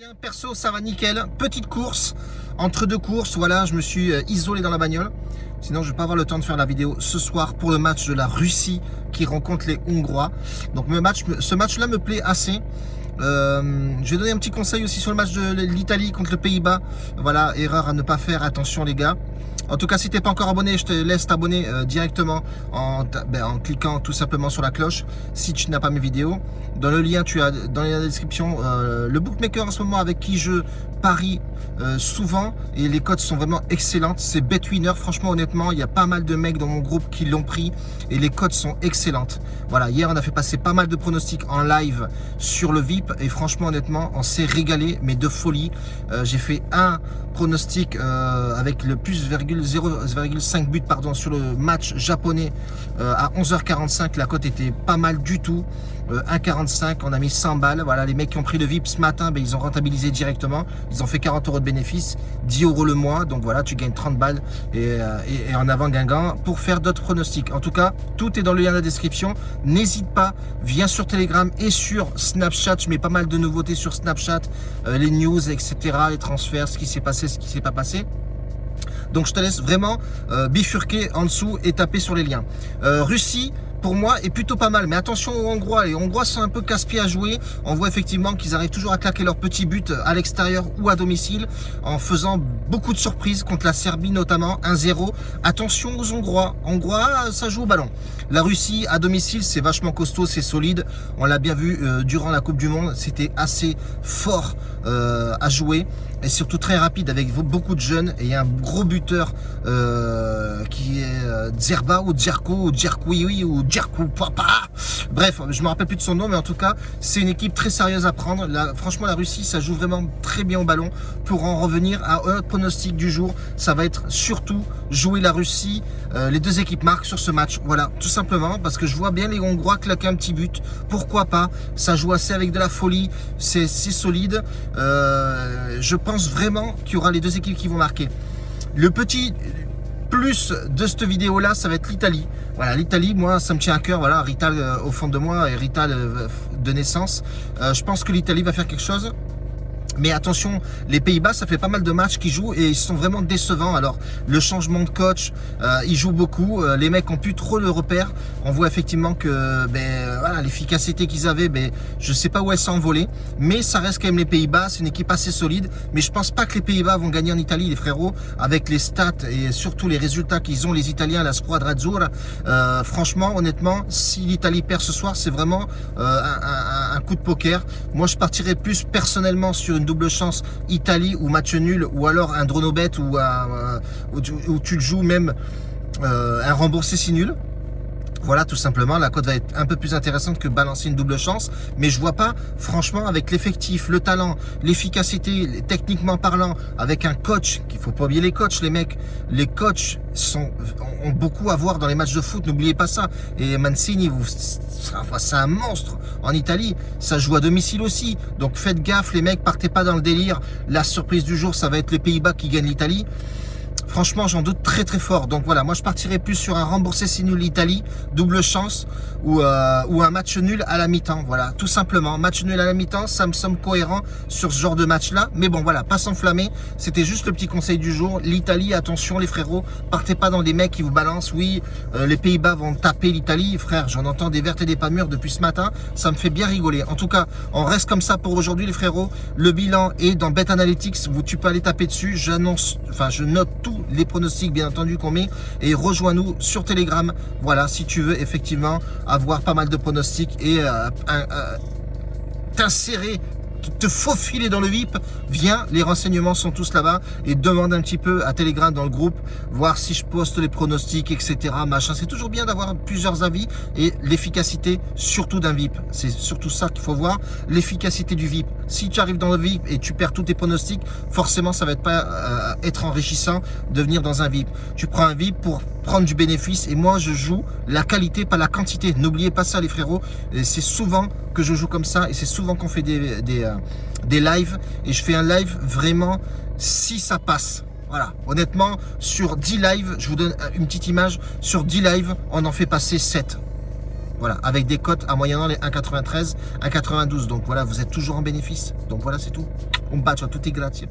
bien, perso ça va nickel, petite course, entre deux courses, voilà, je me suis isolé dans la bagnole, sinon je vais pas avoir le temps de faire la vidéo ce soir pour le match de la Russie qui rencontre les Hongrois. Donc ce match là me plaît assez. Je vais donner un petit conseil aussi sur le match de l'Italie contre le Pays-Bas. Voilà, erreur à ne pas faire, attention les gars. En tout cas, si tu n'es pas encore abonné, je te laisse t'abonner directement en cliquant tout simplement sur la cloche si tu n'as pas mes vidéos. Dans le lien, tu as dans la description le bookmaker en ce moment avec qui je parie souvent et les cotes sont vraiment excellentes. C'est BetWinner, franchement, honnêtement, il y a pas mal de mecs dans mon groupe qui l'ont pris et les cotes sont excellentes. Voilà, hier on a fait passer pas mal de pronostics en live sur le VIP et franchement, honnêtement, on s'est régalé, mais de folie. J'ai fait un pronostic avec le plus 0,5 but pardon, sur le match japonais à 11h45. La cote était pas mal du tout. 1,45, on a mis 100 balles. Voilà, les mecs qui ont pris le VIP ce matin, ben, ils ont rentabilisé directement. Ils ont fait 40 € de bénéfice, 10 € le mois. Donc voilà, tu gagnes 30 balles et en avant Guingamp pour faire d'autres pronostics. En tout cas, tout est dans le lien de la description. N'hésite pas, viens sur Telegram et sur Snapchat. Je mets pas mal de nouveautés sur Snapchat, les news, etc., les transferts, ce qui s'est passé, ce qui s'est pas passé. Donc je te laisse vraiment bifurquer en dessous et taper sur les liens. Russie, pour moi, est plutôt pas mal. Mais attention aux Hongrois. Les Hongrois sont un peu casse-pieds à jouer. On voit effectivement qu'ils arrivent toujours à claquer leurs petits buts à l'extérieur ou à domicile en faisant beaucoup de surprises contre la Serbie notamment, 1-0. Attention aux Hongrois. Hongrois, ça joue au ballon. La Russie, à domicile, c'est vachement costaud, c'est solide. On l'a bien vu durant la Coupe du Monde. C'était assez fort à jouer. Et surtout très rapide avec beaucoup de jeunes. Et il y a un gros buteur qui est Dzerba ou Djerko ou Djerkoui ou Djerkou Papa. Bref, je me rappelle plus de son nom, mais en tout cas, c'est une équipe très sérieuse à prendre. Franchement, la Russie, ça joue vraiment très bien au ballon. Pour en revenir à un pronostic du jour, ça va être surtout jouer la Russie. Les deux équipes marquent sur ce match. Voilà, tout simplement, parce que je vois bien les Hongrois claquer un petit but. Pourquoi pas? Ça joue assez avec de la folie. C'est solide. Je pense vraiment qu'il y aura les deux équipes qui vont marquer. Le petit plus de cette vidéo là, ça va être l'Italie. Voilà, l'Italie, moi ça me tient à cœur. Voilà, Rital au fond de moi et Rital de naissance. Je pense que l'Italie va faire quelque chose. Mais attention, les Pays-Bas, ça fait pas mal de matchs qu'ils jouent et ils sont vraiment décevants. Alors, le changement de coach, ils jouent beaucoup. Les mecs ont plus trop le repère. On voit effectivement que voilà, l'efficacité qu'ils avaient, je sais pas où elle s'est envolée. Mais ça reste quand même les Pays-Bas. C'est une équipe assez solide. Mais je pense pas que les Pays-Bas vont gagner en Italie, les frérots, avec les stats et surtout les résultats qu'ils ont, les Italiens, la Squadra Azzurra. Franchement, honnêtement, si l'Italie perd ce soir, c'est vraiment un coup de poker. Moi, je partirais plus personnellement sur une double chance Italie ou match nul ou alors un dronobet où tu le joues même un remboursé si nul. Voilà, tout simplement, la cote va être un peu plus intéressante que balancer une double chance. Mais je vois pas, franchement, avec l'effectif, le talent, l'efficacité, techniquement parlant, avec un coach, qu'il faut pas oublier les coachs, les mecs. Les coachs ont beaucoup à voir dans les matchs de foot, n'oubliez pas ça. Et Mancini, c'est un monstre. En Italie, ça joue à domicile aussi. Donc faites gaffe, les mecs, partez pas dans le délire. La surprise du jour, ça va être les Pays-Bas qui gagnent l'Italie. Franchement, j'en doute très très fort. Donc voilà, moi je partirais plus sur un remboursé si nul Italie, double chance, ou un match nul à la mi-temps. Voilà, tout simplement. Match nul à la mi-temps, ça me semble cohérent sur ce genre de match-là. Mais bon, voilà, pas s'enflammer. C'était juste le petit conseil du jour. L'Italie, attention les frérots, partez pas dans des mecs qui vous balancent. Oui, les Pays-Bas vont taper l'Italie. Frère, j'en entends des vertes et des pas mûres depuis ce matin. Ça me fait bien rigoler. En tout cas, on reste comme ça pour aujourd'hui les frérots. Le bilan est dans Bet Analytics. Tu peux aller taper dessus. Je note tous les pronostics bien entendu qu'on met et rejoins-nous sur Telegram. Voilà, si tu veux effectivement avoir pas mal de pronostics et t'insérer, te faufiler dans le VIP, viens, les renseignements sont tous là-bas et demande un petit peu à Telegram dans le groupe, voir si je poste les pronostics, etc. Machin, c'est toujours bien d'avoir plusieurs avis et l'efficacité surtout d'un VIP. C'est surtout ça qu'il faut voir, l'efficacité du VIP. Si tu arrives dans le VIP et tu perds tous tes pronostics, forcément ça va être enrichissant de venir dans un VIP. Tu prends un VIP pour prendre du bénéfice et moi je joue la qualité, pas la quantité. N'oubliez pas ça les frérots, c'est souvent que je joue comme ça et c'est souvent qu'on fait des lives et je fais un live vraiment si ça passe. Voilà, honnêtement, sur 10 lives, je vous donne une petite image, sur 10 lives, on en fait passer 7. Voilà, avec des cotes à moyennant les 1,93, 1,92. Donc voilà, vous êtes toujours en bénéfice. Donc voilà, c'est tout. Un bacio a tutti, grazie.